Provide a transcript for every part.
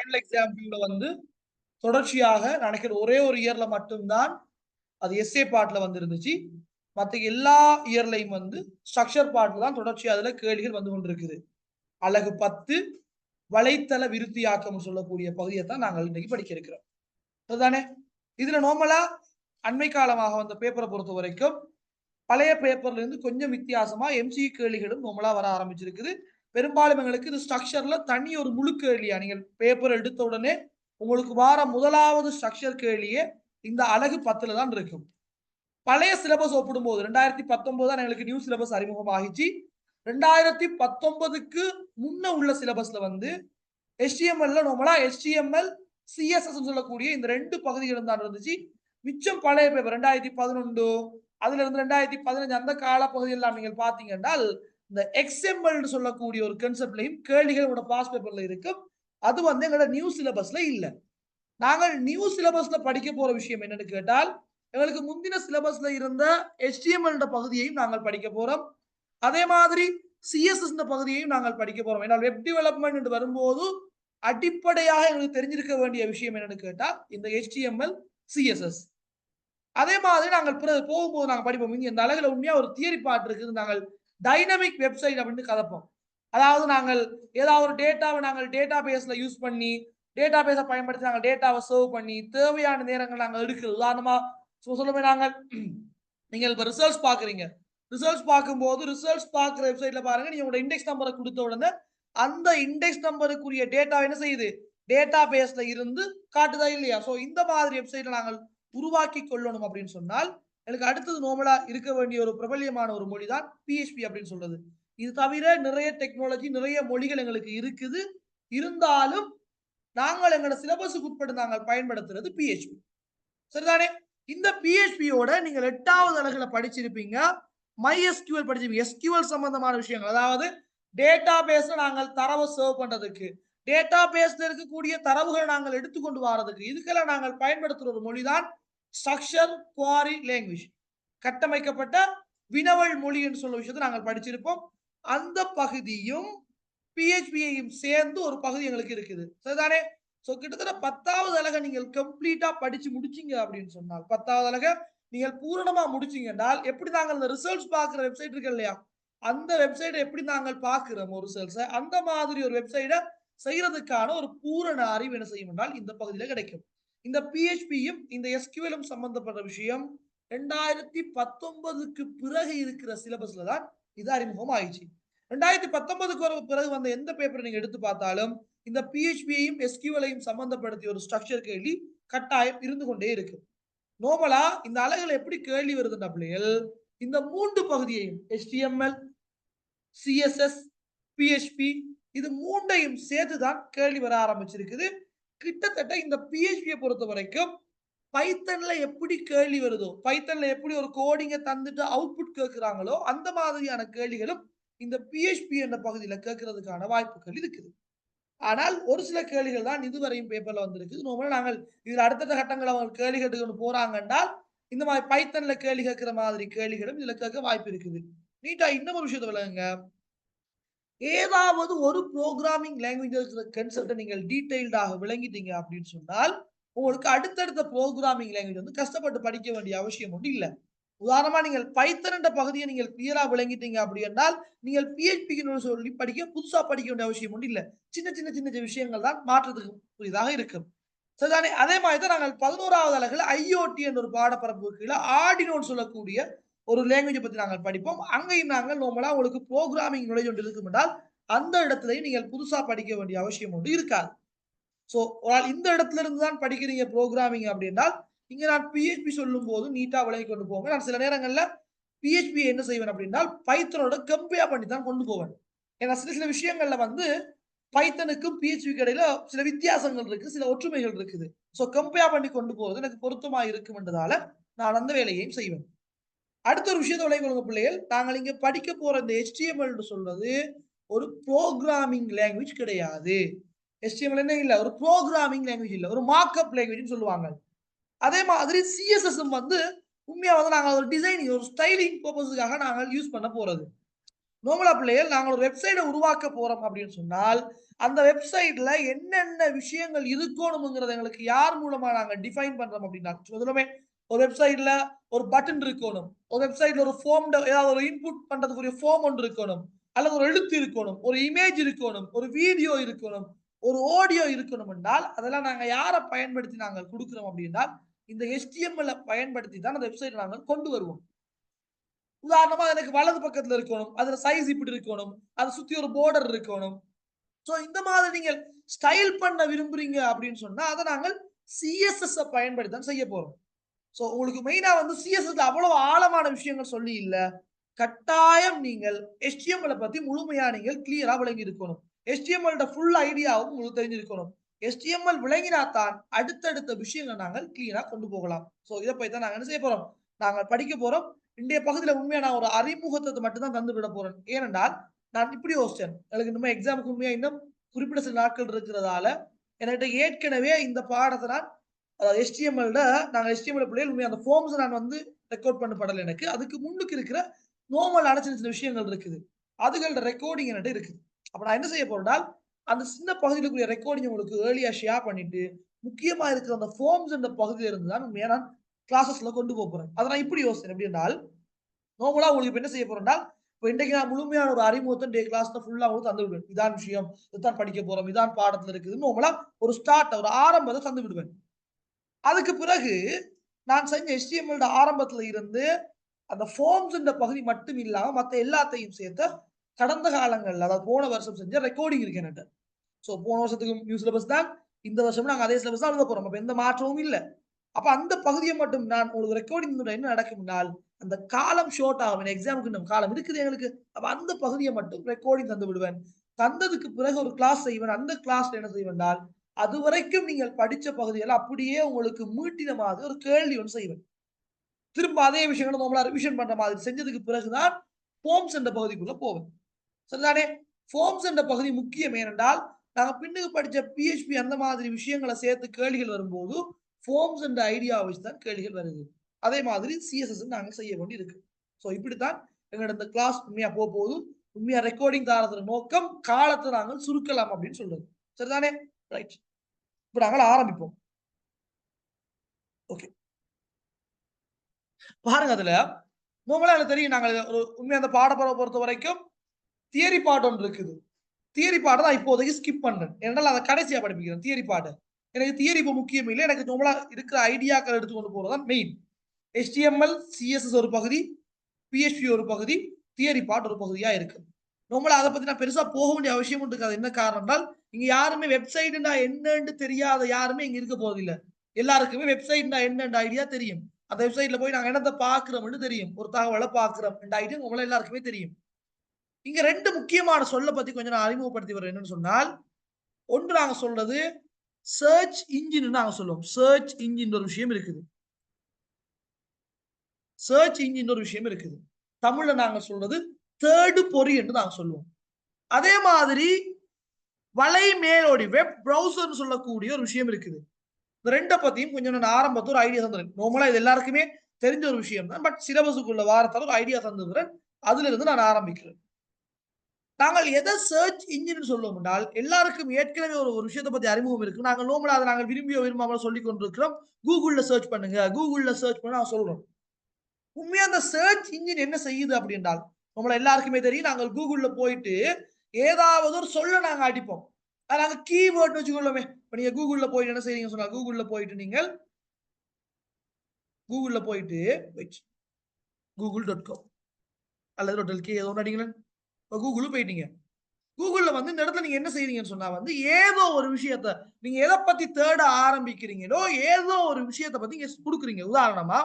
Final எக்ஸாம்பிள்ல வந்து தொடர்ச்சியாக நினைக்கிறேன் ஒரே ஒரு இயர்ல மட்டும்தான் அது எஸ்ஏ பார்ட்ல வந்து இருந்துச்சு. மத்த எல்லா இயர்லயும் வந்து ஸ்ட்ரக்சர் பார்ட்ல தான் தொடர்ச்சியா அதுல கேள்விகள் வந்து கொண்டிருக்குது. அலகு 10 வலைத்தள விருத்தியாக்கம் சொல்லக்கூடிய பகுதியை தான் நாங்கள் இன்னைக்கு படிக்க இருக்கிறோம். அதுதானே? இதுல நார்மலா அண்மை காலமாக வந்த பேப்பரை பொறுத்த வரைக்கும் பழைய பேப்பர்ல இருந்து கொஞ்சம் வித்தியாசமா எம்சிக்யூ கேள்விகளும் நார்மலா வர ஆரம்பிச்சிருக்குது. பெரும்பாலும் எங்களுக்கு இது ஸ்ட்ரக்சர்ல தனி ஒரு முழு கேள்வியா நீங்கள் பேப்பர் எடுத்த உடனே உங்களுக்கு வார முதலாவது ஸ்ட்ரக்சர் கேள்வியே இந்த அலகு 10ல தான் இருக்கும். பழைய சிலபஸ் ஒப்பிடும்போது 2019 தான் எங்களுக்கு நியூ சிலபஸ் அறிமுகம் ஆகிச்சு. 2019க்கு முன்ன உள்ள சிலபஸ்ல வந்து HTML நார்மலா HTML, CSS சொல்லக்கூடிய இந்த 2 பகுதிகளும் தான் இருந்துச்சு. மிச்சம் பழைய பேப்பர் 2011 அதுல இருந்து 2015 அந்த கால பகுதியெல்லாம் நீங்கள் பார்த்தீங்க என்றால் இந்த XML சொல்லக்கூடிய ஒரு கான்செப்ட்லயும் கேள்விகள் உங்களோட பாஸ் பேப்பர்ல இருக்கும். அது வந்து எங்களோட நியூ சிலபஸ்ல இல்ல. நாங்கள் நியூ சிலபஸ்ல படிக்க போற விஷயம் என்னன்னு கேட்டால் எங்களுக்கு முந்தின சிலபஸ்ல இருந்த HTML பகுதியையும் நாங்கள் படிக்க போறோம். அதே மாதிரி CSS பகுதியையும் நாங்கள் படிக்க போறோம். ஏன்னா வெப் டெவலப்மெண்ட் என்று வரும்போது அடிப்படையாக எங்களுக்கு தெரிஞ்சிருக்க வேண்டிய விஷயம் என்னன்னு கேட்டா இந்த HTML, CSS. அதே மாதிரி நாங்கள் பிறகு போகும்போது நாங்கள் படிப்போம். இந்த அழகுல உண்மையா ஒரு தியரி பார்ட் இருக்குது. நாங்கள் டைனமிக் வெப்சைட் அப்படின்னு கதைப்போம். அதாவது நாங்கள் ஏதாவது ஒரு டேட்டாவை நாங்கள் டேட்டா பேஸ்ல யூஸ் பண்ணி டேட்டா பேஸை பயன்படுத்தி நாங்கள் டேட்டாவை சர்வ் பண்ணி தேவையான நேரங்கள் நாங்கள் எடுக்கிறது. உதாரணமா சொல்லுமே நாங்கள் நீங்கள் இப்போ ரிசல்ட்ஸ் பார்க்குறீங்க. ரிசல்ட்ஸ் பார்க்கும்போது ரிசல்ட்ஸ் பார்க்குற வெப்சைட்ல பாருங்க நீங்க உங்களோட இண்டெக்ஸ் நம்பரை கொடுத்த உடனே அந்த இண்டெக்ஸ் நம்பருக்குரிய டேட்டா என்ன செய்யுது டேட்டா பேஸ்ல இருந்து காட்டுதா இல்லையா? ஸோ இந்த மாதிரி வெப்சைட்ல நாங்கள் உருவாக்கி கொள்ளணும் அப்படின்னு சொன்னால் எனக்கு அடுத்தது நார்மலா இருக்க வேண்டிய ஒரு பிரபல்யமான ஒரு மொழி தான் PHP அப்படின்னு சொல்றது. இது தவிர நிறைய டெக்னாலஜி நிறைய மொழிகள் எங்களுக்கு இருக்குது. இருந்தாலும் நாங்கள் எங்களோட சிலபஸுக்கு உட்பட்டு நாங்கள் பயன்படுத்துறது PHP. சரிதானே? இந்த PHPயோட நீங்கள் 8வது அலகுல படிச்சிருப்பீங்க. MySQL படிச்சிருப்பீங்க. SQL சம்பந்தமான விஷயங்கள். அதாவது டேட்டா பேஸ்ல நாங்கள் தரவை சர்வ் பண்றதுக்கு, டேட்டா பேஸ்ல இருக்கக்கூடிய தரவுகளை நாங்கள் எடுத்துக்கொண்டு வாரதுக்கு, இதுக்கெல்லாம் நாங்கள் பயன்படுத்துற ஒரு மொழிதான் ஸ்ட்ரக்சர் குவாரி லாங்குவேஜ். கட்டமைக்கப்பட்ட வினவல் மொழி என்று சொல்ல விஷயத்தை நாங்கள் படிச்சிருப்போம். அந்த பகுதியும் PHPயையும் சேர்ந்து ஒரு பகுதி எங்களுக்கு இருக்குது. சரிதானே? சோ கிட்டத்தட்ட 10வது அலக நீங்கள் கம்ப்ளீட்டா படிச்சு முடிச்சீங்க அப்படின்னு சொன்னால் 10வது அலக நீங்கள் பூரணமா முடிச்சீங்க என்றால் எப்படி நாங்கள் இந்த ரிசல்ட்ஸ் பார்க்குற வெப்சைட் இருக்கு இல்லையா? அந்த வெப்சைட்டை எப்படி நாங்கள் பார்க்கிறோம் ஒரு ரிசல்ட்ஸை அந்த மாதிரி ஒரு வெப்சைட்டை செய்யறதுக்கான ஒரு பூரண அறிவு என்ன செய்யும் என்றால் இந்த பகுதியில் கிடைக்கும். இந்த PHPயும் இந்த SQLம் சம்பந்தப்பட்ட விஷயம் 2019க்கு பிறகு இருக்கிற சிலபஸ்ல தான் இது அறிமுகம் ஆயிடுச்சு. 2019க்கு பிறகு வந்த எந்த பேப்பரை நீங்க எடுத்து பார்த்தாலும் இந்த PHPயையும் SQLையும் சம்பந்தப்படுத்திய ஒரு ஸ்ட்ரக்சர் கேள்வி கட்டாயம் இருந்து கொண்டே இருக்கு. நார்மலா இந்த அலகுல எப்படி கேள்வி வருதுன்னா பிள்ளைகள் இந்த 3 பகுதியையும் HTML, CSS, PHP இது மூன்றையும் சேர்த்து தான் கேள்வி வர ஆரம்பிச்சிருக்குது. கிட்டத்தட்ட இந்த PHPயை பொறுத்த வரைக்கும் பைத்தன்ல எப்படி கேள்வி வருதோ பைத்தன்ல எப்படி ஒரு கோடிங்கை தந்துட்டு அவுட்புட் கேட்கிறாங்களோ அந்த மாதிரியான கேள்விகளும் இந்த PHP என்ற பகுதியில் கேட்கறதுக்கான வாய்ப்புகள் இருக்குது. ஆனால் ஒரு சில கேள்விகள் தான் இதுவரையும் பேப்பர்ல வந்திருக்கு. நார்மலா நாங்கள் இதுல அடுத்தடுத்த கட்டங்கள் அவங்க கேள்வி கேட்டுக்கொண்டு போறாங்க என்றால் இந்த மாதிரி பைத்தன்ல கேள்வி கேட்கிற மாதிரி கேள்விகளும் இதுல கேட்க வாய்ப்பு இருக்குது. நீட்டா இன்னொரு விஷயத்தை விளங்குங்க. ஏதாவது ஒரு புரோகிராமிங் லாங்குவேஜ் இருக்கிற கான்செப்ட்டை நீங்கள் டீடைல்டாக விளங்கிட்டீங்க அப்படின்னு சொன்னால் உங்களுக்கு அடுத்தடுத்த புரோகிராமிங் லாங்குவேஜ் வந்து கஷ்டப்பட்டு படிக்க வேண்டிய அவசியம் ஒன்றும் இல்ல. உதாரணமா நீங்கள் பைத்தன் என்ற பகுதியை நீங்கள் கிளியரா விளங்கிட்டீங்க அப்படி என்றால் நீங்கள் PHP சொல்லி புதுசா படிக்க வேண்டிய அவசியம் ஒன்றும் இல்ல. சின்ன விஷயங்கள் தான் மாற்றத்துக்கு புரிதாக இருக்கும். சரிதானே? அதே மாதிரி தான் நாங்கள் 11வது அலகுல IoT என்ற ஒரு பாடப்பரப்பு கீழ ஆர்டினோன்னு சொல்லக்கூடிய ஒரு லாங்குவேஜ் பத்தி நாங்கள் படிப்போம். அங்கேயும் நாங்கள் நார்மலா உங்களுக்கு புரோகிராமிங் நாலேஜ் ஒன்று இருக்கும் என்றால் அந்த இடத்திலேயும் நீங்கள் புதுசா படிக்க வேண்டிய அவசியம் ஒன்று இருக்காது. சோ இந்த இடத்துல இருந்து தான் படிக்கிறீங்க புரோகிராமிங் அப்படின்னால் இங்க நான் PHP சொல்லும்போது நீட்டா விளங்கி கொண்டு போங்க. நான் சில நேரங்கள்ல PHP என்ன செய்வேன் அப்படின்னா பைத்தனோட கம்பேர் பண்ணி தான் கொண்டு போவேன். ஏன்னா சில விஷயங்கள்ல வந்து பைத்தனுக்கும் PHPக்கு இடையில சில வித்தியாசங்கள் இருக்கு, சில ஒற்றுமைகள் இருக்குது. சோ கம்பேர் பண்ணி கொண்டு போறது எனக்கு பொருத்தமா இருக்கும் என்றதால நான் அந்த வேலையையும் செய்வேன். அடுத்த ஒரு விஷயத்தை விளங்கிக் கொள்ளுங்க பிள்ளைகள். நாங்கள் இங்க படிக்க போற இந்த HTML ன்னு சொல்றது ஒரு புரோகிராமிங் லாங்குவேஜ் கிடையாது. HTML என்ன இல்ல ஒரு புரோகிராமிங் லாங்குவேஜ் இல்ல. ஒரு மார்க்அப் லாங்குவேஜ்னு சொல்லுவாங்க. அதே மாதிரி CSS வந்து உண்மையா வந்து நாங்க ஒரு டிசைனிங் ஒரு ஸ்டைலிங் பர்ப்பஸ்க்காக நாங்கள் யூஸ் பண்ண போறது. நார்மலா பிள்ளைகள் நாங்கள் ஒரு வெப்சைட்டை உருவாக்க போறோம் அப்படின்னு சொன்னால் அந்த வெப்சைட்ல என்னென்ன விஷயங்கள் இருக்கணும்ங்கிறத எங்களுக்கு யார் மூலமா நாங்க டிஃபைன் பண்றோம் அப்படின்னா முதலுமே ஒரு வெப்சைட்ல ஒரு பட்டன் இருக்கணும், ஒரு வெப்சைட்ல ஒரு ஃபார்ம் ஏதாவது ஒரு இன்புட் பண்றதுக்குரிய ஃபார்ம் ஒன்று இருக்கணும், அல்லது ஒரு எழுத்து இருக்கணும், ஒரு இமேஜ் இருக்கணும், ஒரு வீடியோ இருக்கணும், ஒரு ஆடியோ இருக்கணும் என்றால் அதெல்லாம் நாங்க யாரை பயன்படுத்தி நாங்கள் கொடுக்கிறோம் அப்படின்னா இந்த HTML பயன்படுத்தி தான் அந்த வெப்சைட் நாங்கள் கொண்டு வருவோம். உதாரணமா எனக்கு வலது பக்கத்துல இருக்கணும், அதுல சைஸ் இப்படி இருக்கணும், அதை சுத்தி ஒரு பார்டர் இருக்கணும். சோ இந்த மாதிரி நீங்கள் ஸ்டைல் பண்ண விரும்புறீங்க அப்படின்னு சொன்னா அதை நாங்கள் CSS பயன்படுத்தி தான் செய்ய போறோம். சோ உங்களுக்கு மெயினா வந்து CSS அவ்வளவு ஆழமான விஷயங்கள் சொல்லி இல்ல. கட்டாயம் நீங்கள் HTML பத்தி முழுமையா நீங்கள் கிளியரா விளங்கி இருக்கணும். HTML ஃபுல் ஐடியாவும் உங்களுக்கு தெரிஞ்சிருக்கணும். HTML விளங்கினா தான் அடுத்தடுத்த விஷயங்களை நாங்கள் கிளியரா கொண்டு போகலாம். சோ இத பத்தி தான் நாங்க என்ன செய்ய போறோம்? நாங்க படிக்க போறோம். இன்றைய பகுதியில உண்மையா நான் ஒரு அறிமுகத்தை மட்டும் தான் தந்து விட போறேன். ஏனென்றால் நான் இப்படி யோசிச்சேன். எனக்கு இன்னும் எக்ஸாமுக்கு உண்மையா இன்னும் குறிப்பிட்ட சில நாட்கள் இருக்கிறதால என்கிட்ட ஏற்கனவே இந்த பாடத்தை நான் HTML நாங்க HTML பிள்ளைகள் உண்மையா அந்த ஃபார்ம்ஸ் நான் வந்து ரெக்கார்ட் பண்ண படல எனக்கு. அதுக்கு முன்னுக்கு இருக்கிற நார்மலான சின்ன சின்ன விஷயங்கள் இருக்குது. அதுகளோட ரெக்கார்டிங் என்கிட்ட இருக்குது. அப்ப நான் என்ன செய்ய போறேன்னா, அந்த சின்ன பகுதியில கூடிய ரெக்கார்டிங் உங்களுக்கு ஏர்லியா ஷேர் பண்ணிட்டு, முக்கியமா இருக்கிற அந்த ஃபார்ம்ஸ் என்ற பகுதியில இருந்து தான் உண்மையா நான் கிளாஸஸ்ல கொண்டு போறேன். அத நான் இப்படி யோசிச்சேன். எப்படி என்றால், நார்மலா உங்களுக்கு இப்ப என்ன செய்ய போறேன்னா, இப்ப இன்றைக்கு நான் முழுமையான ஒரு அறிமுகத்த டே கிளாஸ்ல ஃபுல்லா உங்களுக்கு தந்து விடுவேன். இதான் விஷயம். இதான் படிக்க போறோம். இதான் பாடத்துல இருக்குது. நார்மலா ஒரு ஸ்டார்ட் ஒரு ஆரம்பத்த தந்து விடுவேன். அதுக்கு பிறகு நான் செஞ்ச HTML ஆரம்பத்துல இருந்து அந்த ஃபார்ம்ஸ் என்ற பகுதி மட்டும் இல்லாம மத்த எல்லாத்தையும் சேர்த்து கடந்த காலங்கள்ல அதாவது போன வருஷம் செஞ்ச ரெக்கார்டிங் இருக்கு என்கிட்ட. சோ போன வருஷத்துக்கு நியூ சிலபஸ் தான். இந்த வருஷமும் நாங்க அதே சிலபஸ் தான் எழுத போறோம். அப்ப எந்த மாற்றமும் இல்ல. அப்ப அந்த பகுதியை மட்டும் நான் உங்களுக்கு ரெக்கார்டிங் என்ன நடக்கும்னால், அந்த காலம் ஷார்ட் ஆகும். எக்ஸாமுக்கு இன்னும் காலம் இருக்குது எங்களுக்கு. அப்ப அந்த பகுதியை மட்டும் ரெக்கார்டிங் தந்து விடுவேன். தந்ததுக்கு பிறகு ஒரு கிளாஸ் செய்வேன். அந்த கிளாஸ்ல என்ன செய்வேன்னால், அதுவரைக்கும் நீங்கள் படிச்ச பகுதிகள அப்படியே உங்களுக்கு மீட்டின மாதிரி ஒரு கேள்வி ஒண்ணு செய்வேன். திரும்ப அதே விஷயங்கள நார்மலா ரிவிஷன் பண்ற மாதிரி செஞ்சதுக்கு பிறகு தான் ஃபார்ம்ஸ் என்ற பகுதிக்குள்ள போவேன். சரிதானே? ஃபார்ம்ஸ் என்ற பகுதி முக்கியம். ஏனென்றால், நாங்க பின்னுக்கு படிச்ச PHP அந்த மாதிரி விஷயங்கள சேர்த்து கேள்விகள் வரும்போது, ஃபார்ம்ஸ் என்ற ஐடியாவ வச்சு தான் கேள்விகள் வருது. அதே மாதிரி CSS நாங்க செய்ய வேண்டியிருக்கு. சோ இப்படித்தான் எங்களோட இந்த கிளாஸ் உண்மையா போகுது. உண்மையா ரெக்கார்டிங் தாரதன் நோக்கம் காலத்த நாங்கள் சுருக்கலாம் அப்படின்னு சொல்றது. சரிதானே? ரைட். இப்ப நாங்கள் ஆரம்பிப்போம். ஓகே. பாருங்க அதுல, நார்மலா எனக்கு தெரியும் நாங்க ஒரு உண்மையா அந்த பாடப்பட பொறுத்தவரைக்கும் தியரி பார்ட் ஒன்று இருக்குது. தியரி பார்ட் தான் இப்போதைக்கு ஸ்கிப் பண்றேன். ஏனென்றால் அத கடைசியா படிப்பிக்கிறேன் தியரி பார்ட். எனக்கு தியரி இப்ப முக்கியம் இல்ல. எனக்கு நார்மலா இருக்கிற ஐடியாக்கள் எடுத்துக்கொண்டு போறது தான் மெயின். HTML, CSS ஒரு பகுதி, PHP ஒரு பகுதி, தியரி பார்ட் ஒரு பகுதியா இருக்கு. நார்மலா அத பத்தி நான் பெருசா போக வேண்டிய அவசியமும் இருக்காது. என்ன காரணம் என்றால், இங்க யாருமே வெப்சைட்னா என்னன்னு தெரியாத யாருமே இங்க இருக்க போறதில்ல. எல்லாருக்குமே வெப்சைட்னா என்னன்ற ஐடியா தெரியும். அந்த வெப்சைட்ல போய் நாங்க என்னத்த பார்க்கிறோம்னு தெரியும். ஒரு தகவல பார்க்கிறோம் என்ற ஐடியா உங்கள எல்லாருக்குமே தெரியும். இங்க 2 முக்கியமான சொல்ல பத்தி கொஞ்சம் நான் அறிமுகப்படுத்தி வரேன். என்னன்னு சொன்னால், ஒன்று நாங்க சொல்றது சர்ச் இன்ஜின் நாங்க சொல்லுவோம். சர்ச் இன்ஜின் ஒரு விஷயம் இருக்குது. சர்ச் இன்ஜின் ஒரு விஷயம் இருக்குது. தமிழ்ல நாங்க சொல்றது தேடு பொறி என்று நாங்க சொல்லுவோம். அதே மாதிரி வலை மேலோடி வெப் பிரவுசர்ன்னு சொல்லக்கூடிய ஒரு விஷயம் இருக்குது. இந்த 2 பத்தியும் கொஞ்சம் நான் ஆரம்பத்துல ஒரு ஐடியா தந்துறேன். நார்மலா இது எல்லாருக்குமே தெரிஞ்ச ஒரு விஷயம் தான். பட் சிலபஸ்க்குள்ள வாரத்தால ஒரு ஐடியா தந்துக்கிறேன். அதிலிருந்து நான் ஆரம்பிக்கிறேன். நாங்கள் எதை சர்ச் இன்ஜின் சொல்லுவோம் என்றால், எல்லாருக்கும் ஏற்கனவே ஒரு விஷயத்த பத்தி அறிமுகம் இருக்கு. நாங்கள் நார்மலா அத நாங்கள் விரும்பியோ விரும்பாமலோ சொல்லிக் கொண்டிருக்கிறோம். கூகுள்ல சர்ச் பண்ணுங்க. கூகுள்ல சர்ச் பண்ண நாங்க சொல்றோம். உண்மையா அந்த சர்ச் இன்ஜின் என்ன செய்யுது அப்படி என்றால், நம்மள எல்லாருக்குமே தெரியும். நாங்கள் கூகுள்ல போயிட்டு ஏதாவது ஒரு சொல்ல நாங்க அடிப்போம். அத நாங்க கீவேர்ட்ன்னு வச்சுக்கொள்ளுவோமே. இப்ப நீங்க கூகுள்ல போயிட்டு என்ன செய்றீங்கன்னு சொன்னா, கூகுள்ல போயிட்டு நீங்கள் கூகுள்ல போயிட்டு வெயிட் google.com அல்லது .lk ஏதோ ஒண்ணு அடிங்களேன். இப்ப கூகுள் போயிட்டீங்க. கூகுள்ல வந்து இந்த இடத்துல நீங்க என்ன செய்றீங்கன்னு சொன்னா வந்து, ஏதோ ஒரு விஷயத்த நீங்க எத பத்தி தேட ஆரம்பிக்கிறீங்களோ, ஏதோ ஒரு விஷயத்த பத்தி நீங்க குடுக்குறீங்க. உதாரணமா,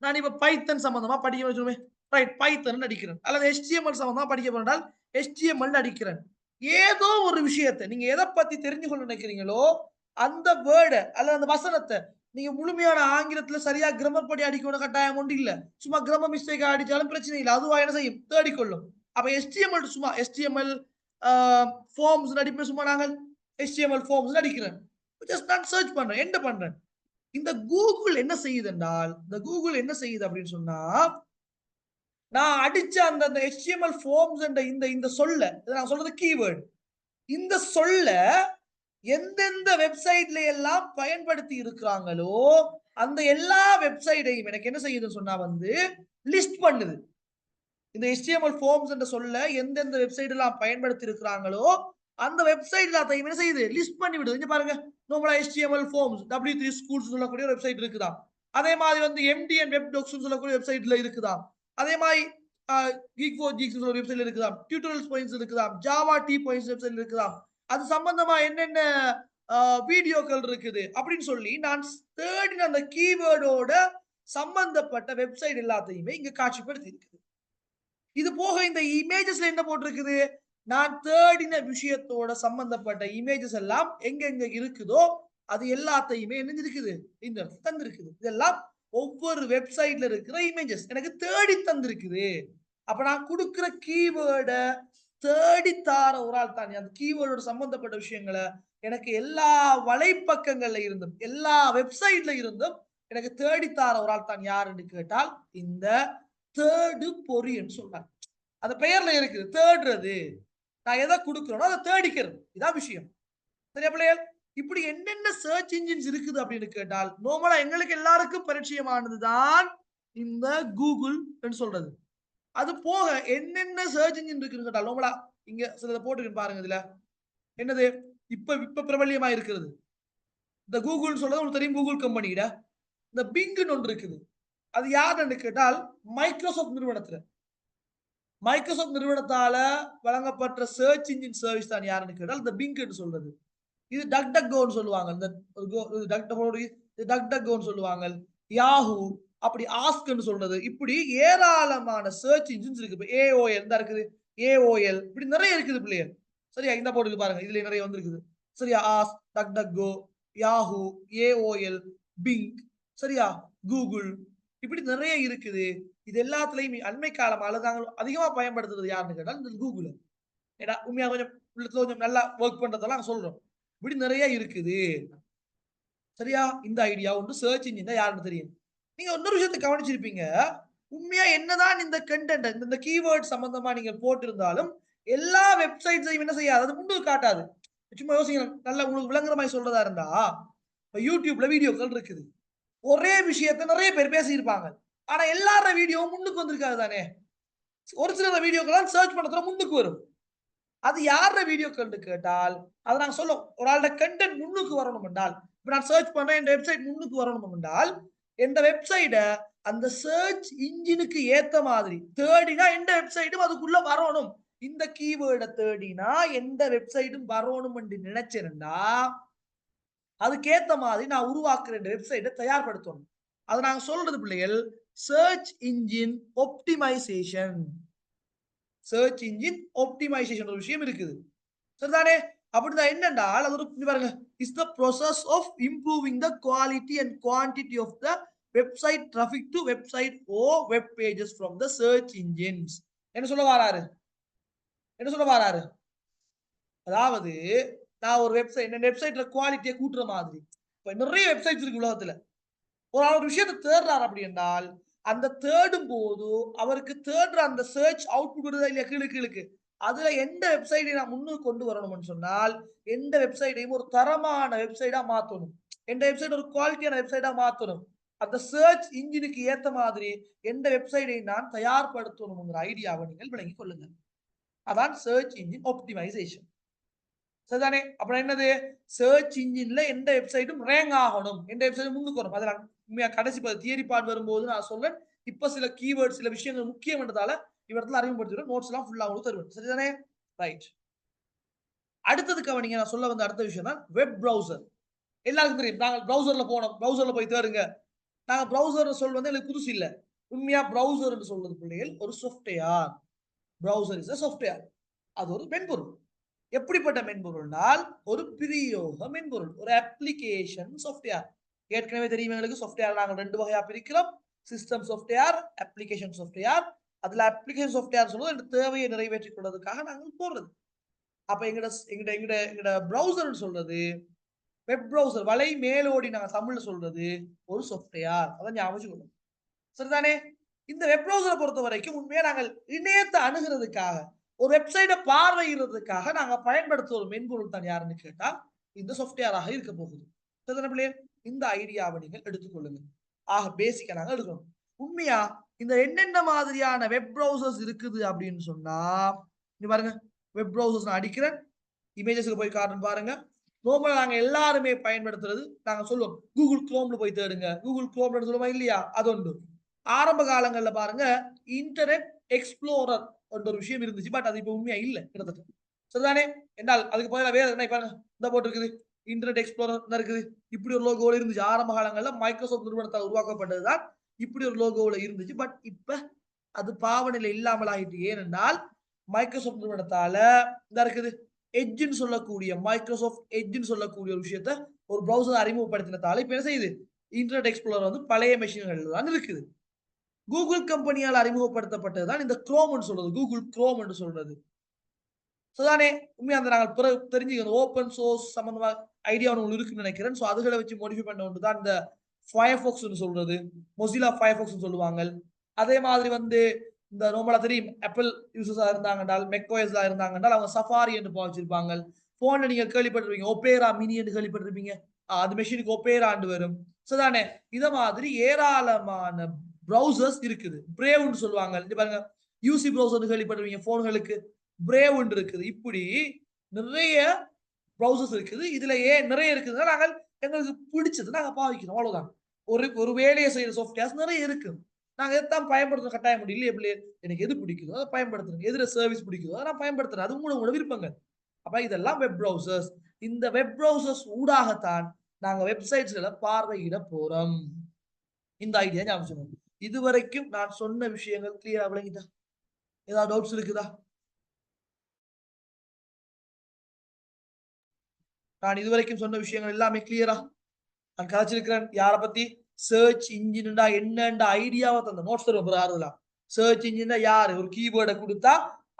நான் இப்ப பைத்தன் சம்பந்தமா படிக்க வச்சுருவேன். ரைட் பைத்தன் அடிக்கிறேன். அல்லது HTML சம்பந்தமா படிக்க போனால் HTML அடிக்கிறேன். ஏதோ ஒரு விஷயத்த நீங்க எத பத்தி தெரிஞ்சு கொள்ள நினைக்கிறீங்களோ, அந்த வேர்ட அல்லது அந்த வசனத்த நீங்க முழுமையான ஆங்கிலத்துல சரியா கிராமர் படி அடிக்கணும் கட்டாயம் ஒன்று இல்ல. சும்மா கிராமர் மிஸ்டேக்கா அடிச்சாலும் பிரச்சனை இல்ல. அதுவா என்ன செய்யும்? தேடிக்கொள்ளும். அப்ப HTML சும்மா HTML ஆ ஃபார்ம்ஸ் அடிப்பேன் சும்மா நாங்கள் HTML ஃபார்ம்ஸ் அடிக்கிறேன். ஜஸ்ட் நான் சர்ச் பண்றேன். என்டர் பண்றேன். இந்த கூகுள் என்ன செய்யுது என்றால், இந்த கூகுள் என்ன செய்யுது அப்படின்னு சொன்னா, நான் அடிச்ச அந்த HTML forms என்ற இந்த சொல்ல, நான் சொல்றது கீவேர்டு, இந்த சொல்ல எந்தெந்த வெப்சைட்ல எல்லாம் பயன்படுத்தி இருக்கிறாங்களோ அந்த எல்லா வெப்சைட்டையும் எனக்கு என்ன செய்யுதுன்னு சொன்னா வந்து லிஸ்ட் பண்ணுது. இந்த HTML forms என்ற சொல்ல எந்தெந்த வெப்சைட் எல்லாம் பயன்படுத்தி இருக்கிறாங்களோ அந்த வெப்சைட் எல்லாத்தையும் என்ன செய்யுது லிஸ்ட் பண்ணி விடுது. இங்க பாருங்க, நம்மள HTML forms W3 schools சொல்லக்கூடிய வெப்சைட் இருக்குதா, அதே மாதிரி வந்து MDN web docs சொல்லக்கூடிய வெப்சைட்ல இருக்குதா, அதே மாதிரி geek4geeks சொல்ற வெப்சைட்ல இருக்குதா, tutorials points இருக்குதா, java t points வெப்சைட்ல இருக்குதா, அது சம்பந்தமா என்னென்ன வீடியோக்கள் இருக்குது அப்படின்னு சொல்லி நான் தேடின அந்த கீவேர்டோட சம்பந்தப்பட்ட வெப்சைட் எல்லாத்தையுமே இங்க காட்சிப்படுத்தி இருக்குது. இது போக இந்த இமேஜஸ்ல என்ன போட்டிருக்குது, நான் தேடின விஷயத்தோட சம்பந்தப்பட்ட இமேஜஸ் எல்லாம் எங்க இருக்குதோ அது எல்லாத்தையுமே என்ன இருக்குது இந்த தந்திருக்குது. இதெல்லாம் ஒவ்வொரு வெப்சைட்ல இருக்கிற இமேஜஸ் எனக்கு தேடி தந்திருக்குது. அப்ப நான் கொடுக்கிற கீவேர்ட தேடி தார ஒரு ஆள் தான் அந்த கீவேர்டோட சம்பந்தப்பட்ட விஷயங்களை எனக்கு எல்லா வலைப்பக்கங்கள்ல இருந்தும் எல்லா வெப்சைட்ல இருந்தும் எனக்கு தேடி தார ஒரு ஆள் தான் யாருன்னு கேட்டால் இந்த தேடு பொறின்னு சொல்றாங்க. அந்த பெயர்ல இருக்குது தேடுறது. நான் எதை கொடுக்கிறோனோ அதை தேடிக்கிறது. இதான் விஷயம். சரியா பிள்ளைகள்? இப்படி என்னென்ன சர்ச் இன்ஜின்ஸ் இருக்குது அப்படின்னு கேட்டால் நார்மலா எங்களுக்கு எல்லாருக்கும் பரிச்சயமானதுதான் இந்த கூகுள் சொல்றது. அது போக என்னென்ன சர்ச் இன்ஜின் இருக்குன்னு கேட்டால் நார்மலா இங்க சிலதை போட்டுக்கிட்டு பாருங்க. இதுல என்னது இப்ப பிரபல்யமா இருக்கிறது இந்த கூகுள் சொல்றது உங்களுக்கு தெரியும். கூகுள் கம்பெனியிட இந்த பிங்க்னு ஒன்று இருக்குது. அது யாருன்னு கேட்டால் மைக்ரோசாஃப்ட் நிறுவனத்துல மைக்ரோசாஃப்ட் நிறுவனத்தால வழங்கப்பட்ட சர்ச் இன்ஜின் சர்வீஸ் தான் யாருன்னு கேட்டால் இந்த பிங்க்னு சொல்றது. இது டக் டக் கோன்னு சொல்லுவாங்க. இந்த டக் டக் கோன்னு சொல்லுவாங்க. யாஹூ அப்படி ஆஸ்க்னு சொல்றது. இப்படி ஏராளமான சர்ச் இன்ஜின்ஸ் இருக்கு. இப்ப AOL தான் இருக்குது. AOL இப்படி நிறைய இருக்குது பிள்ளைகள். சரியா? இந்த போட்டு பாருங்க. இதுல நிறைய வந்திருக்குது. சரியா? ஆஸ்க், டக் டக் கோ, யாஹூ, AOL, பிங், சரியா? கூகுள் இப்படி நிறைய இருக்குது. இது எல்லாத்துலயும் அண்மை காலமாக நாங்கள் அதிகமா பயன்படுத்துறது யாருன்னு கேட்டால் இந்த கூகுள். ஏன்னா உண்மையா கொஞ்சம் கொஞ்சம் நல்லா ஒர்க் பண்றதெல்லாம் சொல்றோம். இப்படி நிறைய இருக்குது. சரியா? இந்த ஐடியா ஒன்று சர்ச் இன்ஜின் தான் யாருன்னு தெரியும். நீங்க இன்னொரு விஷயத்தை கவனிச்சிருப்பீங்க. உண்மையா என்னதான் இந்த கண்டென்ட் இந்த கீவேர்ட் சம்பந்தமா நீங்க போட்டிருந்தாலும் எல்லா வெப்சைட்ஸையும் என்ன செய்யாது, அது முன்னுக்கு காட்டாது. சும்மா யோசிங்க, நல்ல உங்களுக்கு விளங்குற மாதிரி சொல்றதா இருந்தா இப்ப யூடியூப்ல வீடியோக்கள் இருக்குது. ஒரே விஷயத்தை நிறைய பேர் பேசியிருப்பாங்க. ஆனா எல்லார வீடியோவும் முன்னுக்கு வந்திருக்காது தானே. ஒரு சில வீடியோக்கெல்லாம் சர்ச் பண்ணதுல முன்னுக்கு வரும். அது யார வீடியோக்கள் கேட்டால் அதை நாங்க சொல்லும் ஒரு ஆளோட கண்டென்ட் முன்னுக்கு வரணும் என்றால் இப்ப நான் சர்ச் பண்றேன் இந்த வெப்சைட் முன்னுக்கு வரணும் என்றால் இந்த வெப்சைட அந்த சர்ச் இன்ஜினுக்கு ஏத்த மாதிரி தேடினா எந்த வெப்சைட்டும் அதுக்குள்ள வரணும். இந்த கீவேர்டை தேடினா எந்த வெப்சைட்டும் வரணும் என்று நினைச்சிருந்தா அதுக்கேத்த மாதிரி நான் உருவாக்குற இந்த வெப்சைட்டை தயார்படுத்தணும். அதை நாங்க சொல்றது பிள்ளைகள் search engine optimisation. Search engine optimisation ஒரு விஷயம் இருக்குது. சரிதானே? அப்படிதான் என்னென்றால் அது ஒரு பாருங்க is the process of improving the quality and quantity of the website traffic to website or web pages from the search engines. என்ன சொல்ல வராரு? என்ன சொல்ல வராரு? அதாவது நான் ஒரு வெப்சைட்ல குவாலிட்டியை கூட்டுற மாதிரி இப்ப நிறைய வெப்சைட்ஸ் இருக்கு உலகத்துல. ஒரு விஷயத்தை தேடுறாரு அப்படி என்றால் அந்த தேடும் போது அவருக்கு தேடுற அந்த சர்ச் அவுட்புட் வருதா இல்லையா கீழே கீழுக்கு அதுல எந்த வெப்சைட்டை நான் முன்னுக்கு கொண்டு வரணும்னு சொன்னால் எந்த வெப்சைட்டையும் ஒரு தரமான வெப்சைட்டா மாத்தணும். எந்த வெப்சைட் ஒரு குவாலிட்டியான வெப்சைட்டா மாத்தணும். அந்த சர்ச் இன்ஜினுக்கு ஏத்த மாதிரி எந்த வெப்சைட்டை நான் தயார்படுத்தணுங்கிற ஐடியாவை நீங்கள் விளங்கிக் கொள்ளுங்கள். அதான் சர்ச் இன்ஜின் ஆப்டிமைசேஷன். சரிதானே? அப்புறம் என்னது சர்ச் இன்ஜின்ல எந்த வெப்சைட்டும் ரேங்க் ஆகணும், எந்த வெப்சைட்டும் முன்னுக்கு வரும். அதெல்லாம் உண்மையா கடைசி தியரி பார்ட் வரும்போது நான் சொல்றேன். இப்ப சில கீவேர்ட் சில விஷயங்கள் முக்கியம் என்றதால இவரத்துல அறிமுகப்படுத்திடுவேன். நோட்ஸ் எல்லாம் ஃபுல்லா உங்களுக்கு தருவேன். சரிதானே? ரைட். அடுத்தது கவனிங்க, நான் சொல்ல வந்த அடுத்த விஷயம் தான் வெப் பிரவுசர். எல்லாருக்கும் தெரியும். நாங்க பிரவுசர்ல போனோம், பிரவுசர்ல போய் தேடுங்க. நாங்க பிரவுசர் சொல் வந்து எனக்கு புதுசு இல்ல. உண்மையா பிரவுசர் சொல்றது பிள்ளைகள் ஒரு software. Browser is a software. அது ஒரு மென்பொருள். எப்படிப்பட்ட மென்பொருள்னால் ஒரு பிரயோக மென்பொருள், ஒரு அப்ளிகேஷன் சாஃப்ட்வேர். ஏற்கனவே தெரியும் எங்களுக்கு சாஃப்ட்வேர் நாங்கள் ரெண்டு வகையா பிரிக்கிறோம். System software, application software. அதுல அப்ளிகேஷன் சாஃப்ட்வேர் சொல்றது இந்த தேவையை நிறைவேற்றிக் கொள்வதற்காக நாங்கள் போடுறது. அப்ப எங்கட எங்கட எங்கட எங்கட பிரவுசர் சொல்றது வெப் பிரவுசர் வலை மேலோடி நாங்க தமிழ்ல சொல்றது ஒரு சாஃப்ட்வேர். அதான் ஞாபகம் வச்சுக்கணும். சரிதானே? இந்த வெப் ப்ரௌசரை பொறுத்த வரைக்கும் உண்மையா நாங்கள் இணையத்தை அணுகிறதுக்காக ஒரு வெப்சைட்டை பார்வையிடுறதுக்காக நாங்க பயன்படுத்துற ஒரு மென்பொருள் தான் யாருன்னு கேட்டா இந்த சாஃப்ட்வேராக இருக்க போகுது. இந்த ஐடியாவை நீங்கள் எடுத்துக்கொள்ளுங்க. ஆக பேசிக்கா நாங்க எடுக்கணும். உண்மையா இந்த என்னென்ன மாதிரியான வெப் ப்ரௌசர்ஸ் இருக்குது அப்படின்னு சொன்னா இங்க பாருங்க, வெப் ப்ரௌசர்ஸ் நான் அடிக்கிறேன், இமேஜஸ்க்கு போய் காட்டுன்னு பாருங்க. நார்மலா நாங்க எல்லாருமே பயன்படுத்துறது நாங்க சொல்லுவோம் கூகுள் குரோம்ல போய் தேடுங்க, கூகுள் குரோம்ல சொல்லுவோமா இல்லையா, அது ஒன்று. ஆரம்ப காலங்கள்ல பாருங்க இன்டர்நெட் எக்ஸ்ப்ளோரர் என்ற ஒரு விஷயம் இருந்துச்சு. பட் அது இப்ப உண்மையா இல்ல கிட்டத்தட்ட. சரிதானே? என்றால் அதுக்கு பதிலா வேற என்ன இப்ப இந்த போட்டிருக்குது இன்டர்நெட் எக்ஸ்ப்ளோரர் இருக்குது. இப்படி ஒரு லோகோல இருந்துச்சு. ஆரம்ப காலங்கள்ல மைக்ரோசாஃப்ட் நிறுவனத்தால் உருவாக்கப்பட்டதுதான் இப்படி ஒரு லோகோல இருந்துச்சு. பட் இப்ப அது பாவனையில இல்லாமல் ஆயிட்டு. ஏனென்றால் மைக்ரோசாஃப்ட் நிறுவனத்தால இந்த இருக்குது எட்ஜ்னு சொல்லக்கூடிய மைக்ரோசாஃப்ட் எட்ஜ்னு சொல்லக்கூடிய ஒரு விஷயத்த ஒரு பிரவுசர் அறிமுகப்படுத்தினதால இப்ப என்ன செய்யுது இன்டர்நெட் எக்ஸ்ப்ளோரர் வந்து பழைய மெஷின்கள் தான் இருக்குது. கூகுள் கம்பெனியால் அறிமுகப்படுத்தப்பட்டதுதான் இந்த குரோம் சொல்றது, கூகுள் குரோம் என்று சொல்றது. தானே உண்மையா அந்த நாங்கள் தெரிஞ்சுக்கணும் ஓப்பன் சோர்ஸ் சம்பந்தமா ஐடியா ஒன்று இருக்குன்னு நினைக்கிறேன். ஸோ அதுகளை வச்சு மாடிஃபை பண்ண ஒன்று தான் இந்த ஃபயர்ஃபாக்ஸ் சொல்றது, மொசிலா ஃபயர்ஃபாக்ஸ் சொல்லுவாங்க. அதே மாதிரி வந்து இந்த நார்மலா தெரியும் ஆப்பிள் யூசர்ஸா இருந்தாங்க என்றால் மெக்ஓஎஸ்ல இருந்தாங்க என்றால் அவங்க சஃபாரி என்று பாவிச்சிருப்பாங்க. போன்ல நீங்க கேள்விப்பட்டிருப்பீங்க ஒபேரா மினி என்று கேள்விப்பட்டிருப்பீங்க. அது மெஷினுக்கு ஒபேரா வரும். தானே இத மாதிரி ஏராளமான ப்ரௌசர்ஸ் இருக்குது. பிரேவ்னு சொல்லுவாங்க. இங்க பாருங்க யூசி ப்ரௌசர் கேள்விப்பட்டிருப்பீங்க போன்களுக்கு. பிரேவ் இருக்குது. இப்படி நிறைய ப்ரௌசர்ஸ் இருக்குது. இதுல ஏன் நிறைய இருக்குதுன்னா நாங்கள் எங்களுக்கு பிடிச்சது நாங்க பாவிக்கிறோம் அவ்வளவுதான். ஒரு வேலையை செய்யற சாஃப்ட்வேர்ஸ் நிறைய இருக்கு. நாங்க எதைத்தான் பயன்படுத்தணும் கட்டாயம் முடியல எப்படி எனக்கு எது பிடிக்குதோ அதை பயன்படுத்துறேன். எதுல சர்வீஸ் பிடிக்குதோ அதை நான் பயன்படுத்துறேன். அது உங்களோட விருப்பங்கள். அப்ப இதெல்லாம் வெப் ப்ரௌசர்ஸ். இந்த வெப் ப்ரௌசர்ஸ் ஊடாகத்தான் நாங்க வெப்சைட்ஸ்களை பார்வையிட போறோம். இந்த ஐடியா ஞாபகம். இதுவரைக்கும் நான் சொன்ன விஷயங்கள் கிளியரா விளங்கிட்டா? ஏதாவது டவுட்ஸ் இருக்குதா? நான் இதுவரைக்கும் சொன்ன விஷயங்கள் எல்லாமே கிளியரா நான் கதைச்சிருக்கிறேன். யாரை பத்தி சர்ச் இன்ஜின்டா என்னன்ற ஐடியாவை தந்த நோட்ஸ் தருவோம் ஆறுதலாம். சர்ச் இன்ஜின் யாரு ஒரு கீவேர்டை கொடுத்தா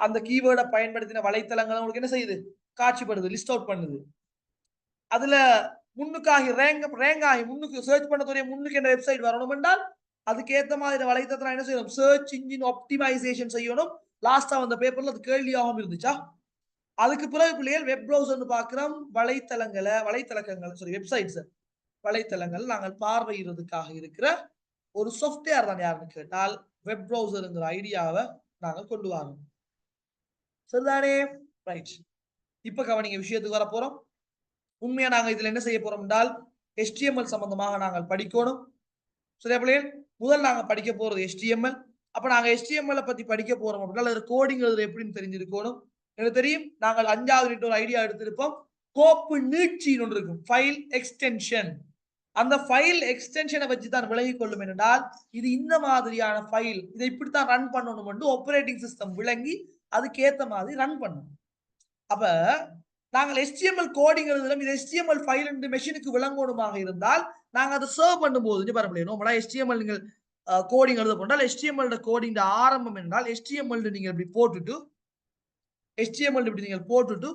அந்த கீவேர்டை பயன்படுத்தின வலைத்தளங்கள் உங்களுக்கு என்ன செய்யுது காட்சிப்படுது, லிஸ்ட் அவுட் பண்ணுது. அதுல முன்னுக்காகி ரேங்க் ஆகி முன்னுக்கு சர்ச் பண்ணக்கூடிய முன்னுக்கு என்ன வெப்சைட் வரணும் என்றால் அதுக்கு ஏத்த மாதிரி வலைத்தளத்துல என்ன செய்யணும் சர்ச் இன்ஜின் ஆப்டிமைசேஷன் செய்யணும். லாஸ்டா வந்த பேப்பர்ல அது கேள்வியாகவும் இருந்துச்சா. அதுக்கு பிறகு பிள்ளைகள் வெப் ப்ரௌசர்னு பார்க்கிறோம் வலைத்தளங்கள் சாரி வெப்சைட்ஸ் வலைத்தளங்கள் நாங்கள் பார்வையிடுறதுக்காக இருக்கிற ஒரு சாஃப்ட்வேர் தான் யாருன்னு கேட்டால் வெப் ப்ரௌசர்ங்கிற ஐடியாவை நாங்கள் கொண்டு வரோம். சரிதானே? ரைட். இப்ப கவனிங்க விஷயத்துக்கு வர போறோம். உண்மையா நாங்க இதுல என்ன செய்ய போறோம் என்றால் HTML சம்பந்தமாக நாங்கள் படிக்கணும். சரியா பிள்ளைகள்? முதல் நாங்க படிக்க போறது HTML. அப்ப நாங்க HTML பத்தி படிக்க போறோம் அப்படின்னா அது கோடிங் எழுதுறது எப்படின்னு தெரிஞ்சிருக்கணும். எனக்கு தெரியும் நாங்கள் 5வது யூனிட் ஒரு ஐடியா எடுத்திருப்போம். கோப்பு நீட்சின்னு ஒன்று இருக்கும். File extension. அந்த ஃபைல் எக்ஸ்டென்ஷனை வச்சு தான் விளங்கிக் கொள்ளும் என்றால் இது இந்த மாதிரியான ஃபைல் இதை இப்படித்தான் ரன் பண்ணணும் என்று ஆப்பரேட்டிங் சிஸ்டம் விளங்கி அதுக்கு ஏத்த மாதிரி ரன் பண்ணும். அப்ப நாங்கள் HTML கோடிங் எழுதுறோம். இது HTML ஃபைல் என்று மெஷினுக்கு விளங்கணுமாக இருந்தால் நாங்க அதை சர்வ் பண்ணும்போது பாருங்க நம்மளா HTML நீங்கள் கோடிங் எழுத போனால் HTML கோடிங் ஆரம்பம் என்றால் HTML நீங்கள் இப்படி போட்டுட்டு HTML இப்படி நீங்கள் போட்டுட்டு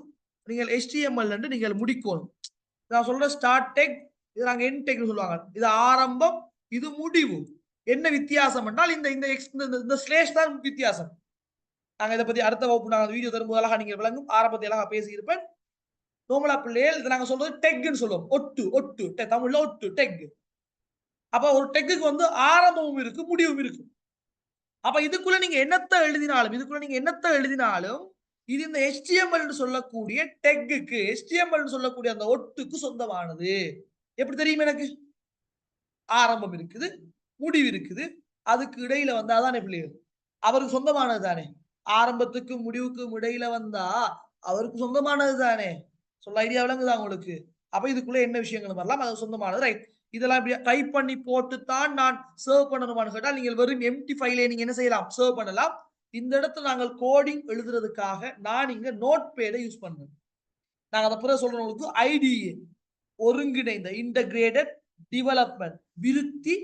நீங்கள் HTML என்று நீங்கள் முடிக்கணும். நான் சொல்ற ஸ்டார்ட் டெக் இது நாங்க எண்ட் டெக்னு சொல்லுவாங்க. இது ஆரம்பம் இது முடிவு. என்ன வித்தியாசம் என்றால் இந்த இந்த இந்த ஸ்லேஷ் தான் வித்தியாசம். நாங்க இதை பத்தி அடுத்த வகுப்பு நாங்க வீடியோ தரும்போது அழகா நீங்க விளங்கும். ஆரம்பத்தை அழகா பேசி இருப்பேன். நோமலா பிள்ளைகள் இதை நாங்க சொல்றது டெக்னு சொல்லுவோம். ஒட்டு தமிழ்ல ஒட்டு டெக். அப்ப ஒரு டெக்குக்கு வந்து ஆரம்பமும் இருக்கு முடிவும் இருக்கு. அப்ப இதுக்குள்ள நீங்க என்னத்தை எழுதினாலும் இது இந்த HTML சொல்லக்கூடிய டெக்குக்கு HTML சொல்லக்கூடிய அந்த ஒட்டுக்கு சொந்தமானது. எப்படி தெரியும் எனக்கு? ஆரம்பம் இருக்குது முடிவு இருக்குது அதுக்கு இடையில வந்தா தானே பிள்ளைகள் அவருக்கு சொந்தமானது தானே. ஆரம்பத்துக்கும் முடிவுக்கும் இடையில வந்தா அவருக்கு சொந்தமானது தானே. சொல்ல ஐடியா விளங்குதா உங்களுக்கு? அப்ப இதுக்குள்ள என்ன விஷயங்கள் வரலாம் அது சொந்தமானது ரைட். இதெல்லாம் டைப் பண்ணி போட்டு தான் நான் சர்வ் பண்ணணுமான்னு கேட்டால் நீங்கள் வெறும் எம்டி ஃபைலை நீங்க என்ன செய்யலாம் சர்வ் பண்ணலாம். இந்த இடத்துல நாங்கள் கோடிங் எழுதுறதுக்காக நான் இங்க நோட் பேடை யூஸ் பண்றேன். நாங்க அதை பிறகு சொல்றவங்களுக்கு ஐடிஏ ஒருங்கிணைந்த இன்டகிரேட்டட் டெவலப்மெண்ட் விருத்தி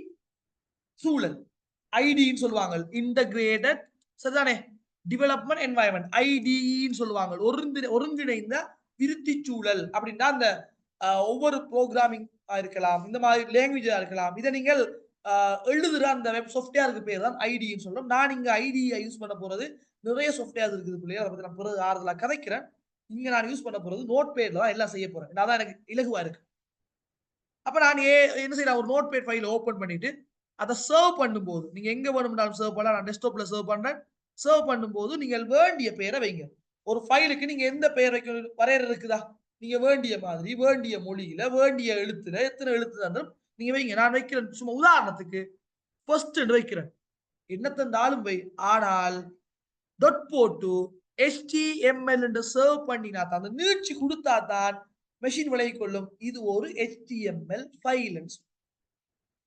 சூழல் ஐடின்னு சொல்லுவாங்க. இன்டகிரேட்டட் சரிதானே டெவலப்மெண்ட் என்வாயன்மெண்ட் ஐடின்னு சொல்லுவாங்க. ஒருங்கிணைந்த விருத்தி சூழல் அப்படின்னா அந்த ஒவ்வொரு ப்ரோக்ராமிங் இருக்கலாம் இந்த மாதிரி லாங்குவேஜா இருக்கலாம். இதை நீங்கள் எழுதுற அந்த வெப் சாஃப்ட்வேருக்கு பேர் தான் ஐடின்னு சொல்றோம். நான் இங்க ஐடிய யூஸ் பண்ண போறது நிறைய சாஃப்ட்வேர் இருக்குது பிள்ளைகளே. அத பத்தி நான் பிறகு ஆறுதலா கதைக்கிறேன். இங்க நான் யூஸ் பண்ண போறது நோட்பேட்ல தான் எல்லாம் செய்ய போறேன். அதான் எனக்கு இலகுவா இருக்கு. அப்ப நான் என்ன செய்றேன் ஒரு நோட்பேட் ஃபைல ஓப்பன் பண்ணிட்டு, அத சர்வ் பண்ணும்போது, நீங்க எங்க வேணும்னாலும் சர்வ் பண்ணலாம். நான் டெஸ்க்டாப்ல சர்வ் பண்றேன். சர்வ் பண்ணும்போது நீங்கள் வேண்டிய பெயர வைங்க. ஒரு ஃபைலுக்கு நீங்க எந்த பெயர் வைக்கணும் வரையறை இருக்குதா? நீங்க வேண்டிய மாதிரி, வேண்டிய மொழியில, வேண்டிய எழுத்துல, எத்தன எழுத்து இருந்தாலும் நீங்க வைங்க. நான் வைக்கிறேன் சும்மா உதாரணத்துக்கு ஃபர்ஸ்ட்ன்னு வைக்கிறேன். என்ன தந்தாலும் வை. ஆனால் டொட் போட்டு HTML என்று சர்வ் பண்ணினா தான், அந்த நீட்சி குடுத்தா தான் மெஷின் விளங்கிக் கொள்ளும். இது ஒரு HTML ஃபைல்.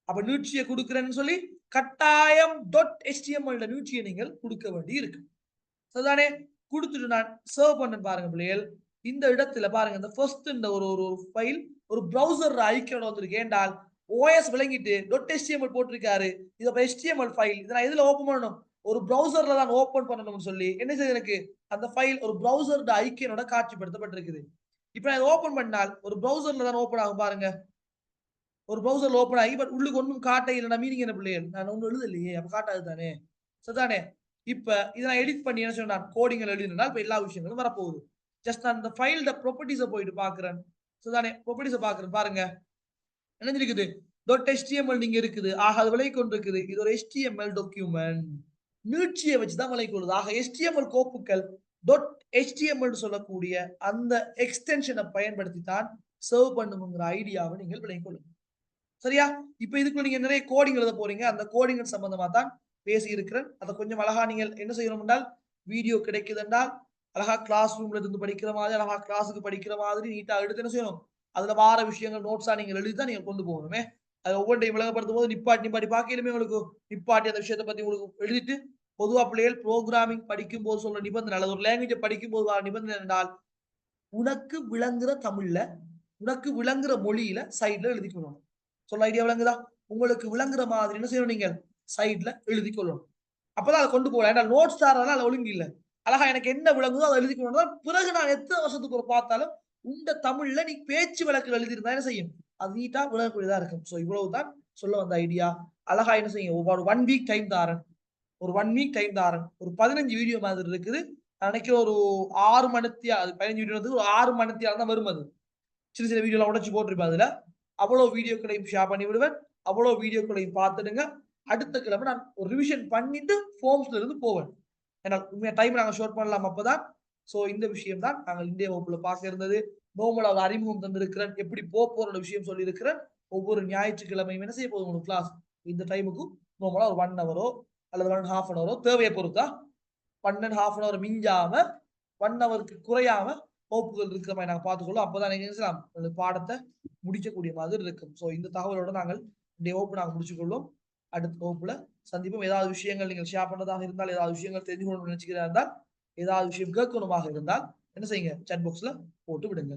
அப்ப நீட்சிய குடுக்கிறேன்னு சொல்லி கட்டாயம் .html நீட்சிய நீங்கள் குடுக்க வேண்டி இருக்கு. சரிதானே? குடுத்துட்டு நான் சர்வ் பண்ணேன் பாருங்க பிள்ளைகள். இந்த இடத்துல பாருங்க இந்த ஃபர்ஸ்ட் இந்த ஒரு ஒரு ஃபைல் ஒரு பிரவுசர் ஐகான் வந்திருக்கு. ஏண்டால் OS விளங்கிட்டு .html போட்டிருக்காரு. இது அப்ப HTML ஃபைல். இத நான் எதுல ஓப்பன் பண்ணணும்? ஒரு பிரவுசர்ல தான் ஓப்பன் பண்ணணும்னு சொல்லி என்ன செய்யுது எனக்கு? அந்த ஃபைல் ஒரு பிரவுசர் ஐகானோட காட்சிப்படுத்தப்பட்டிருக்குது. இப்ப நான் இத ஓப்பன் பண்ணால் ஒரு பிரவுசர்ல தான் ஓப்பன் ஆகும் பாருங்க. ஒரு ப்ரௌசர்ல ஓப்பன் ஆகி பட் உள்ளுக்கு ஒண்ணும் காட்ட இல்லன்னா மீனிங் என்ன பிள்ளைகள்? நான் ஒண்ணும் எழுதலையே! அப்ப காட்டாது தானே! சரிதானே? இப்ப இத நான் எடிட் பண்ணி என்ன செய்வேன் நான் கோடிங்ல எழுதினா இப்ப எல்லா விஷயங்களும் வரப்போகுது. ஜஸ்ட் நான் அந்த ஃபைல்ட ப்ராப்பர்ட்டீஸ போயிட்டு பார்க்கிறேன். சரிதானே? ப்ராப்பர்ட்டீஸ பார்க்கிறேன் பாருங்க. இணைஞ்சிருக்குது. .html இங்க இருக்குது. ஆக அது விலகிக் கொண்டிருக்குது. இது ஒரு HTML டாக்குமெண்ட். நீட்சிய வச்சு தான் விலகிக் கொள்ளுது. ஆக HTML கோப்புக்கள் .html ன்னு சொல்லக்கூடிய அந்த எக்ஸ்டென்ஷன பயன்படுத்தி தான் சர்வ் பண்ணும்ங்கிற ஐடியாவ நீங்கள் விலகிக் கொள்ளுங்க. சரியா? இப்ப இதுக்குள்ள நீங்க நிறைய கோடிங் எழுத போறீங்க. அந்த கோடிங் சம்பந்தமா தான் பேசியிருக்கிறேன். அத கொஞ்சம் அழகா நீங்கள் என்ன செய்யணும் என்றால், வீடியோ கிடைக்குது என்றால், அழகா கிளாஸ் ரூம்ல இருந்து படிக்கிற மாதிரி, அழகா கிளாஸ்க்கு படிக்கிற மாதிரி நீட்டா எடுத்து என்ன செய்யணும்? அதுல வார விஷயங்கள் நோட்ஸா நீங்க எழுதி தான் நீங்க கொண்டு போகணுமே. அது ஒவ்வொன்றையும் விளங்கப்படுத்தும்போது நிப்பாட்டி, நிப்பாட்டி பார்க்கையிலுமே உங்களுக்கு நிப்பாட்டி அந்த விஷயத்த பத்தி உங்களுக்கு எழுதிட்டு, பொதுவா பிள்ளைகள் புரோகிராமிங் படிக்கும்போது சொல்ற நிபந்தனை அல்லது ஒரு லாங்குவேஜ படிக்கும்போது வர நிபந்தனை என்றால், உனக்கு விளங்குற தமிழ்ல, உனக்கு விளங்குற மொழியில சைடுல எழுதிக்கணும். சொல்ல ஐடியா விளங்குதா? உங்களுக்கு விளங்குற மாதிரி என்ன செய்யணும் நீங்கள்? சைடுல எழுதிக் கொள்ளணும். அப்பதான் அத கொண்டு போகலாம். ஏன்னா நோட்ஸ் தர்றதுனால அதுல ஒழுங்கு இல்ல. அழகா எனக்கு என்ன விளங்குதோ அத எழுதிக்கணும்னா, பிறகு நான் எத்தன வருஷத்துக்கு அப்புறம் பார்த்தாலும், உண்ட தமிழ்ல நீ பேச்சு வழக்குல எழுதியிருந்தா என்ன செய்யும்? அது நீட்டா விளங்கக்கூடியதா இருக்கும். சோ இவ்வளவுதான் சொல்ல வந்த ஐடியா. அழகா என்ன செய்யுங்க, ஒரு 1 வீக் டைம் தாரேன். ஒரு 1 வீக் டைம் தாரேன். ஒரு 15 வீடியோ மாதிரி இருக்குது. நான் நினைக்கிறேன் ஒரு 6 மணித்தியா அது 15 வீடியோன்றதுக்கு ஒரு 6 மணித்தியாலம் தான் வரும் அது. சின்ன சின்ன வீடியோலாம் உடைச்சு போட்டிருப்பேன் அதுல. அவ்வளோ வீடியோக்களையும் ஷேர் பண்ணி விடுவேன். அவ்வளோ வீடியோக்களையும் பார்த்துடுங்க. அடுத்த கிழமை நான் ஒரு ரிவிஷன் பண்ணிட்டு ஃபார்ம்ஸ்ல இருந்து போவேன். ஏன்னா உண்மையா டைம் நாங்க ஷார்ட் பண்ணலாம் அப்பதான். சோ இந்த விஷயம் தான் நாங்கள் இன்றைய வகுப்புல பார்க்க இருந்தது. நார்மலா ஒரு அறிமுகம் தந்திருக்கிறேன். எப்படி போற விஷயம் சொல்லியிருக்கிறேன். ஒவ்வொரு ஞாயிற்றுக்கிழமையும் என்ன செய்ய போகுது உங்களுக்கு கிளாஸ். இந்த டைமுக்கு நார்மலா ஒரு 1 ஹவரோ அல்லது 1 1/2 அன் ஹவரோ தேவைய பொறுத்தா 1 1/2 அன் ஹவர் மிஞ்சாம 1 ஹவருக்கு குறையாம வகுப்புகள் இருக்கிற மாரி நாங்க பார்த்துக்கொள்வோம். அப்பதான் நீங்க என்ன செய்யலாம், அந்த பாடத்த முடிக்கக்கூடிய மாதிரி இருக்கும். சோ இந்த தகவலோட நாங்கள் இன்றைய வகுப்பு நாங்க முடிச்சுக் கொள்வோம். அடுத்த வகுப்புல சந்திப்போம். ஏதாவது விஷயங்கள் நீங்கள் ஷேர் பண்ணதாக இருந்தால், ஏதாவது விஷயங்கள் தெரிந்து கொள்ளணும்னு நினைச்சுக்கிறதா இருந்தால், ஏதாவது விஷயம் கேட்கணுமாக இருந்தால் என்ன செய்யுங்க? சாட் பாக்ஸ்ல போட்டு விடுங்க.